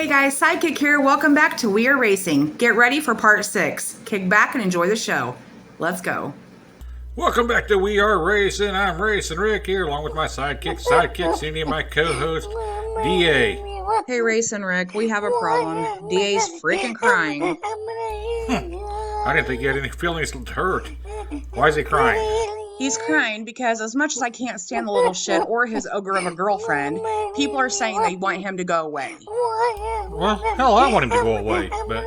Hey guys, Sidekick here. Welcome back to We Are Racing. Get ready for part 6. Kick back and enjoy the show. Let's go. Welcome back to We Are Racing. I'm Racing Rick here along with my sidekick Cindy, and my co-host, D.A. Hey Racing Rick, we have a problem. DA's freaking crying. I didn't think he had any feelings hurt. Why is he crying? He's crying because as much as I can't stand the little shit or his ogre of a girlfriend, people are saying they want him to go away. Well, hell, I want him to go away, but,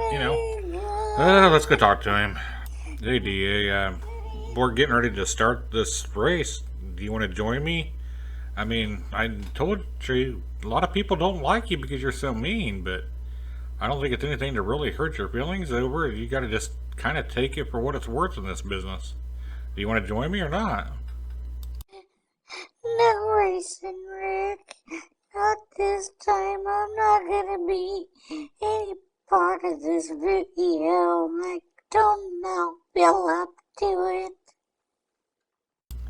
let's go talk to him. Hey, D.A., we're getting ready to start this race. Do you want to join me? I mean, I told you, a lot of people don't like you because you're so mean, but I don't think it's anything to really hurt your feelings over. You got to just kind of take it for what it's worth in this business. Do you want to join me or not? No, Racing Rick. Not this time. I'm not gonna be any part of this video. I don't know. Build up to it.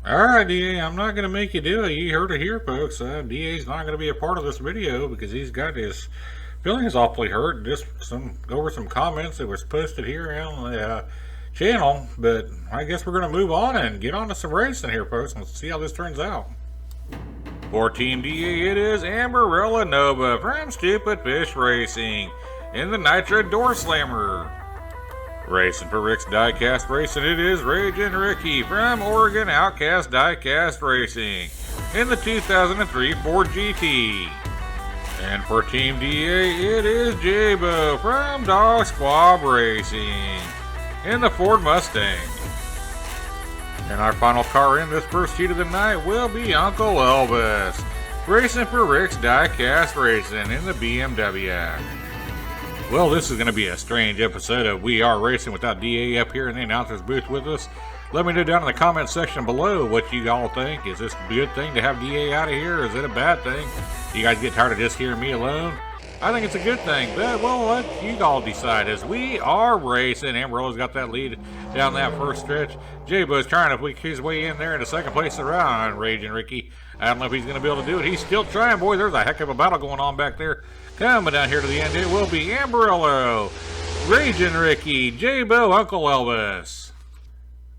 Alright, D.A., I'm not going to make you do it. You heard it here, folks. D.A.'s not going to be a part of this video because he's got his feelings awfully hurt. Just over some comments that was posted here on the channel. But I guess we're going to move on and get on to some racing here, folks. Let's see how this turns out. For Team D.A., it is Amberella Nova from Stupid Fish Racing in the Nitro Door Slammer. Racing for Rick's Diecast Racing, it is Raging Ricky from Oregon Outcast Diecast Racing in the 2003 Ford GT. And for Team DA, it is J-Bo from Dog Squab Racing in the Ford Mustang. And our final car in this first heat of the night will be Uncle Elvis, racing for Rick's Diecast Racing in the BMW. Well, this is going to be a strange episode of We Are Racing without DA up here in the announcer's booth with us. Let me know down in the comment section below what you all think. Is this a good thing to have DA out of here, or is it a bad thing? You guys get tired of just hearing me alone? I think it's a good thing, but we'll let you all decide. As We Are Racing, Amarella's got that lead down that first stretch. J-Bo's trying to weak his way in there in the second place around Raging Ricky. I don't know if he's going to be able to do it. He's still trying, boy. There's a heck of a battle going on back there. Coming down here to the end, it will be Amberello, Raging Ricky, J-Bo, Uncle Elvis.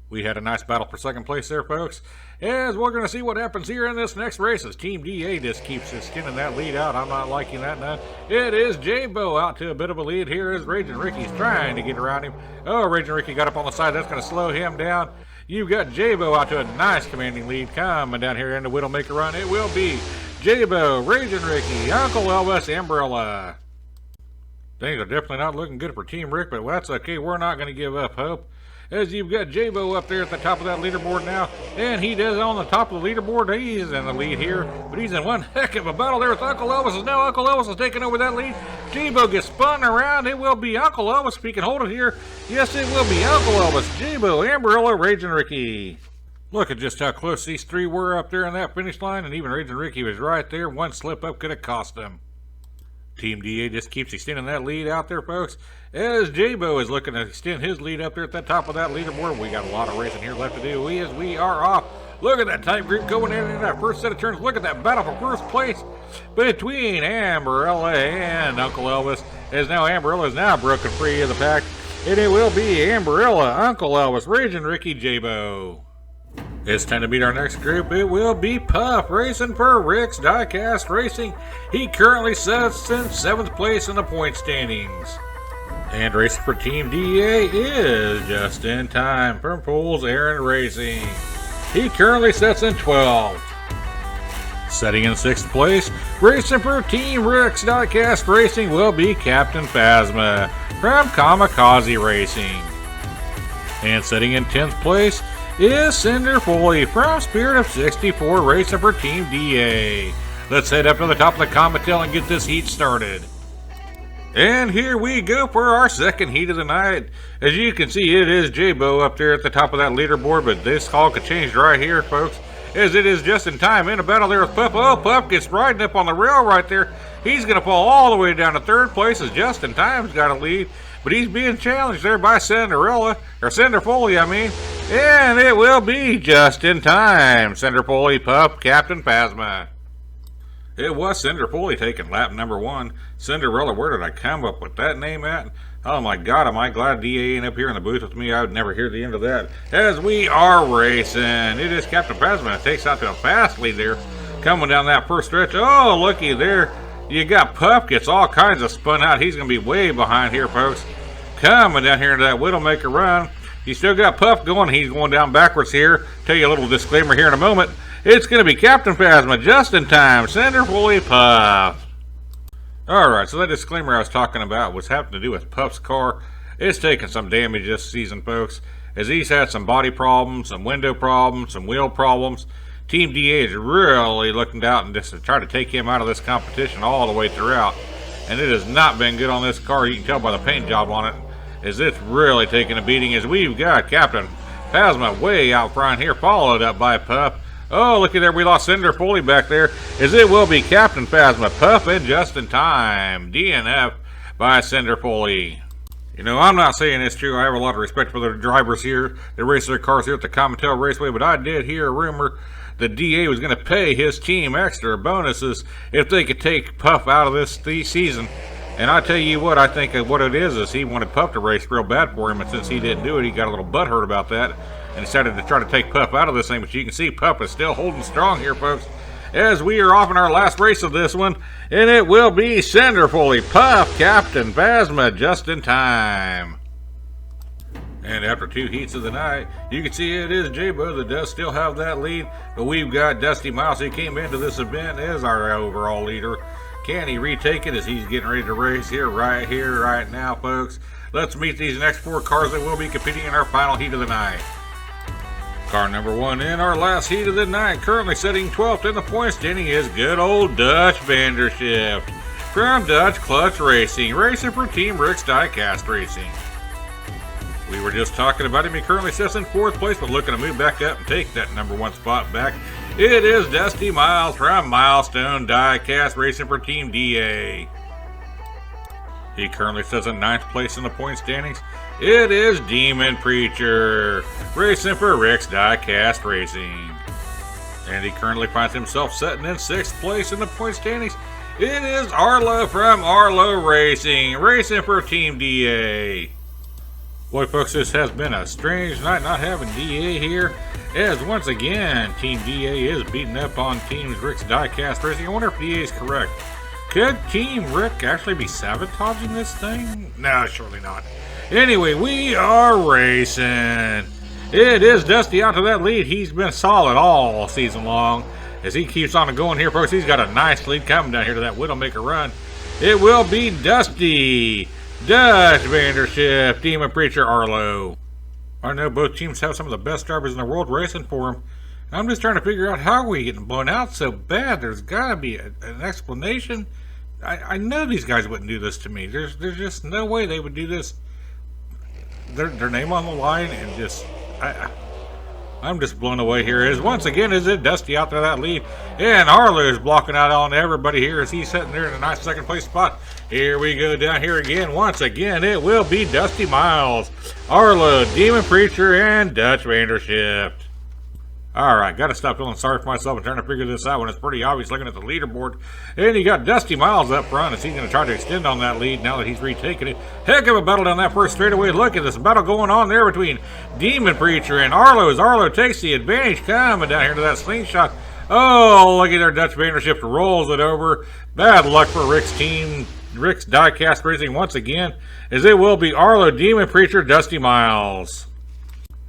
We had a nice battle for second place there, folks. As we're going to see what happens here in this next race as Team DA just keeps skinning that lead out. I'm not liking that none. It is J-Bo out to a bit of a lead here as Raging Ricky's trying to get around him. Oh, Raging Ricky got up on the side. That's going to slow him down. You've got J-Bo out to a nice commanding lead. Coming down here in the Widowmaker run, it will be J-Bo, Raging Ricky, Uncle Elvis, Umbrella. Things are definitely not looking good for Team Rick, but that's okay. We're not going to give up hope. As you've got J-Bo up there at the top of that leaderboard now, and he does on the top of the leaderboard. He's in the lead here, but he's in one heck of a battle there with Uncle Elvis. Now Uncle Elvis is taking over that lead. J-Bo gets spun around. It will be Uncle Elvis if he can hold it here. Yes, it will be Uncle Elvis, J-Bo, Umbrella, Raging Ricky. Look at just how close these three were up there in that finish line, and even Raging Ricky was right there. One slip up could have cost him. Team DA just keeps extending that lead out there, folks, as J-Bo is looking to extend his lead up there at the top of that leaderboard. We got a lot of racing here left to do. We are off. Look at that tight group going in that first set of turns. Look at that battle for first place between Amberella and Uncle Elvis, as now Amberella is now broken free of the pack, and it will be Amberella, Uncle Elvis, Raging Ricky, J-Bo. It's time to meet our next group. It will be Puff racing for Rick's Diecast Racing. He currently sits in 7th place in the point standings. And racing for Team DA is Just in Time from Pools Aaron Racing. He currently sits in 12th. Setting in 6th place, racing for Team Rick's Diecast Racing will be Captain Phasma from Kamikaze Racing. And setting in 10th place is Cinder Foley from Spirit of 64 racing for Team DA. Let's head up to the top of the Comitel and get this heat started. And here we go for our second heat of the night. As you can see, it is J-Bo up there at the top of that leaderboard, but this call could change right here, folks, as it is Just in Time in a battle there with Puff. Oh, Puff gets riding up on the rail right there. He's going to fall all the way down to 3rd place as Just in Time's got a lead. But he's being challenged there by Cinderella, or Cinder Foley, I mean. And it will be Just in Time, Cinder Foley, Puff, Captain Phasma. It was Cinder Pulley taking lap number 1. Cinderella, where did I come up with that name at? Oh my god, am I glad DA ain't up here in the booth with me. I would never hear the end of that. As we are racing, it is Captain Phasma that takes out to a fast lead there. Coming down that first stretch. Oh, looky there. You got Pup, gets all kinds of spun out. He's going to be way behind here, folks. Coming down here into that Widowmaker run. You still got Puff going. He's going down backwards here. Tell you a little disclaimer here in a moment. It's going to be Captain Phasma just in time. Center fully Puff. Alright, so that disclaimer I was talking about was having to do with Puff's car. It's taken some damage this season, folks, as he's had some body problems, some window problems, some wheel problems. Team DA is really looking out and just to try to take him out of this competition all the way throughout. And it has not been good on this car. You can tell by the paint job on it, as it's really taking a beating, as we've got Captain Phasma way out front here, followed up by Puff. Oh, looky there, we lost Cinder Foley back there, as it will be Captain Phasma, Puff, and just in time. DNF by Cinder Foley. You know, I'm not saying it's true. I have a lot of respect for the drivers here that race their cars here at the Comintel Raceway, but I did hear a rumor the DA was going to pay his team extra bonuses if they could take Puff out of this season. And I tell you what, I think what it is he wanted Puff to race real bad for him, and since he didn't do it, he got a little butthurt about that and decided to try to take Puff out of this thing. But you can see Puff is still holding strong here, folks, as we are off in our last race of this one, and it will be Cinder Foley, Puff, Captain Phasma, just in time. And after 2 heats of the night, you can see it is J-Bo that does still have that lead, but we've got Dusty Miles. He came into this event as our overall leader. Can he retake it as he's getting ready to race here, right now, folks? Let's meet these next 4 cars that will be competing in our final heat of the night. Car number 1 in our last heat of the night, currently sitting 12th in the point standing, is good old Dutch Vandershift from Dutch Clutch Racing, racing for Team Rick's Diecast Racing. We were just talking about him. He currently sits in 4th place, but looking to move back up and take that number 1 spot back. It is Dusty Miles from Milestone Diecast racing for Team DA. He currently sits in 9th place in the point standings. It is Demon Preacher racing for Rick's Diecast Racing. And he currently finds himself sitting in 6th place in the point standings. It is Arlo from Arlo Racing, racing for Team DA. Boy, folks, this has been a strange night not having DA here, as once again, Team DA is beating up on Team Rick's Diecast Racing. I wonder if DA is correct. Could Team Rick actually be sabotaging this thing? No, surely not. Anyway, we are racing. It is Dusty out to that lead. He's been solid all season long. As he keeps on going here, folks, he's got a nice lead coming down here to that Widowmaker run. It will be Dusty, Dutch Vandershift, Demon Preacher, Arlo. I know both teams have some of the best drivers in the world racing for them. I'm just trying to figure out how we're getting blown out so bad. There's got to be an explanation. I know these guys wouldn't do this to me. There's just no way they would do this. Their name on the line, and just I'm just blown away here. As once again, is it Dusty out there that lead, and Arlo is blocking out on everybody here as he's sitting there in a nice 2nd place spot. Here we go down here again. Once again, it will be Dusty Miles, Arlo, Demon Preacher, and Dutch Vandershift. Alright, gotta stop feeling sorry for myself and trying to figure this out when it's pretty obvious looking at the leaderboard. And you got Dusty Miles up front as he's going to try to extend on that lead now that he's retaken it. Heck of a battle down that first straightaway. Look at this battle going on there between Demon Preacher and Arlo as Arlo takes the advantage coming down here to that slingshot. Oh, look at there, Dutch Vandershift rolls it over. Bad luck for Rick's team, Rick's Diecast Racing once again, as it will be Arlo, Demon Preacher, Dusty Miles.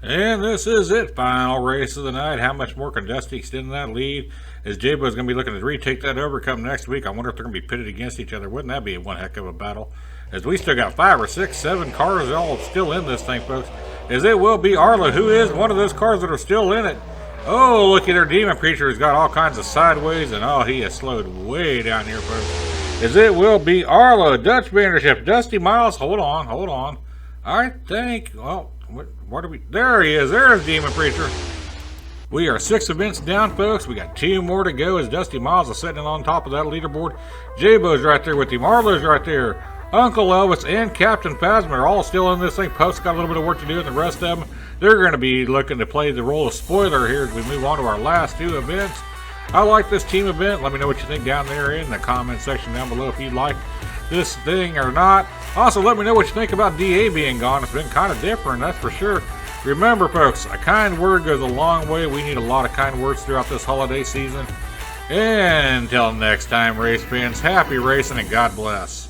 And this is it, final race of the night. How much more can Dusty extend that lead? As J-Bo is going to be looking to retake that over come next week. I wonder if they're going to be pitted against each other. Wouldn't that be one heck of a battle? As we still got 5 or 6, 7 cars all still in this thing, folks. As it will be Arlo, who is one of those cars that are still in it. Oh, look at our Demon Preacher. He's got all kinds of sideways, and oh, he has slowed way down here, folks. As it will be Arlo, Dutch Vandershift, Dusty Miles. Hold on. I think, well, what are we? There he is. There's Demon Preacher. We are 6 events down, folks. We got 2 more to go as Dusty Miles is sitting on top of that leaderboard. J-Bo's right there with him. Arlo's right there. Uncle Elvis and Captain Phasma are all still in this thing. Post's got a little bit of work to do, and the rest of them, they're going to be looking to play the role of spoiler here as we move on to our last 2 events. I like this team event. Let me know what you think down there in the comment section down below if you like this thing or not. Also, let me know what you think about DA being gone. It's been kind of different, that's for sure. Remember, folks, a kind word goes a long way. We need a lot of kind words throughout this holiday season. And until next time, race fans, happy racing and God bless.